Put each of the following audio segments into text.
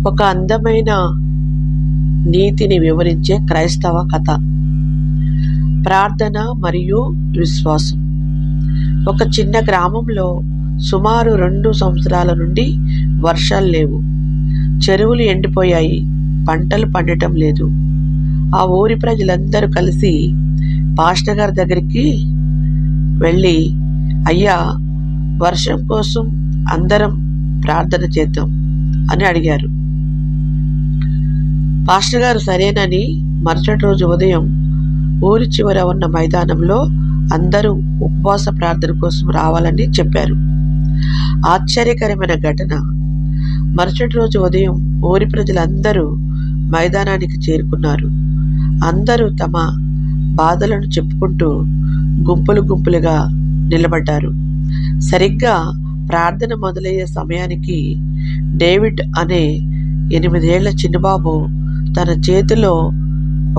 ఒక అందమైన నీతిని వివరించే క్రైస్తవ కథ. ప్రార్థన మరియు విశ్వాసం. ఒక చిన్న గ్రామంలో సుమారు 2 సంవత్సరాల నుండి వర్షాలు లేవు. చెరువులు ఎండిపోయాయి. పంటలు పండటం లేదు. ఆ ఊరి ప్రజలందరూ కలిసి పాస్టర్ గారి దగ్గరికి వెళ్ళి, అయ్యా, వర్షం కోసం అందరం ప్రార్థన చేద్దాం అని అడిగారు. పాస్టర్ గారు సరేనని మరుసటి రోజు ఉదయం ఊరి చివర ఉన్న మైదానంలో అందరూ ఉపవాస ప్రార్థన కోసం రావాలని చెప్పారు. ఆశ్చర్యకరమైన ఘటన. మరుసటి రోజు ఉదయం ఊరి ప్రజలందరూ మైదానానికి చేరుకున్నారు. అందరూ తమ బాధలను చెప్పుకుంటూ గుంపులుగా నిలబడ్డారు. సరిగ్గా ప్రార్థన మొదలయ్యే సమయానికి డేవిడ్ అనే 8 ఏళ్ల చిన్నబాబు తన చేతిలో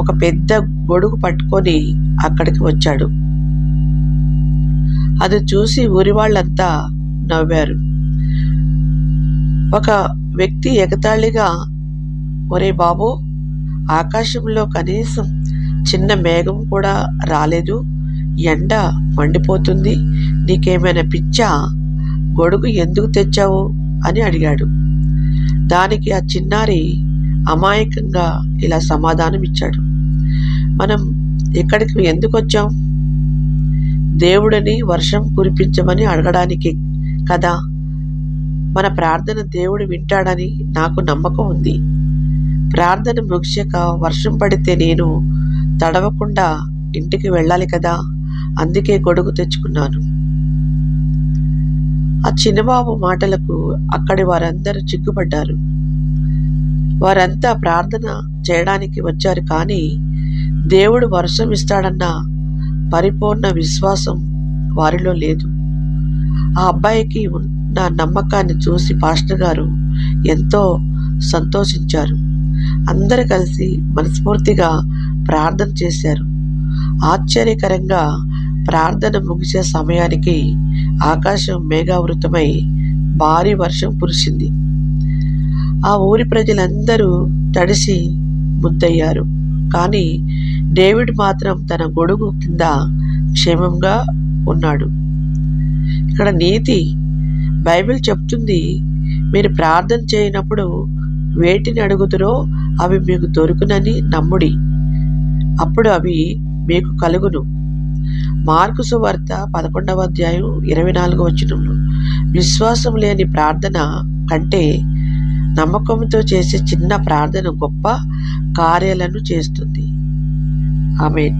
ఒక పెద్ద గొడుగు పట్టుకొని అక్కడికి వచ్చాడు. అది చూసి ఊరి వాళ్ళంతా నవ్వారు. ఒక వ్యక్తి ఎగతాళిగా, ఒరే బాబు, ఆకాశంలో కనీసం చిన్న మేఘం కూడా రాలేదు, ఎండ మండిపోతుంది, నీకేమైనా పిచ్చా, గొడుగు ఎందుకు తెచ్చావు అని అడిగాడు. దానికి ఆ చిన్నారి అమాయకంగా ఇలా సమాధానం ఇచ్చాడు. మనం ఇక్కడికి ఎందుకు వచ్చాం? దేవుడిని వర్షం కురిపించమని అడగడానికి కదా. మన ప్రార్థన దేవుడు వింటాడని నాకు నమ్మకం ఉంది. ప్రార్థన ముగిశాక వర్షం పడితే నేను తడవకుండా ఇంటికి వెళ్ళాలి కదా, అందుకే గొడుగు తెచ్చుకున్నాను. ఆ చిన్నబాబు మాటలకు అక్కడి వారందరూ చిక్కుపడ్డారు. వారంతా ప్రార్థన చేయడానికి వచ్చారు, కానీ దేవుడు వర్షం ఇస్తాడన్న పరిపూర్ణ విశ్వాసం వారిలో లేదు. ఆ అబ్బాయికి ఉన్న నమ్మకాన్ని చూసి పాస్టర్ గారు ఎంతో సంతోషించారు. అందరూ కలిసి మనస్ఫూర్తిగా ప్రార్థన చేశారు. ఆశ్చర్యకరంగా ప్రార్థన ముగిసే సమయానికి ఆకాశం మేఘావృతమై భారీ వర్షం కురిసింది. ఆ ఊరి ప్రజలందరూ తడిసి ముద్దయ్యారు. కానీ డేవిడ్ మాత్రం తన గొడుగు కింద క్షేమంగా ఉన్నాడు. ఇక్కడ నీతి. బైబిల్ చెప్తుంది, మీరు ప్రార్థన చేయనప్పుడు వేటిని అడుగుతురో అవి మీకు దొరుకునని నమ్ముడి, అప్పుడు అవి మీకు కలుగును. మార్కు సువార్త 11వ అధ్యాయం 24వ వచనంలో, విశ్వాసం లేని ప్రార్థన కంటే నమ్మకంతో చేసే చిన్న ప్రార్థన గొప్ప కార్యాలను చేస్తుంది. ఆమేన్.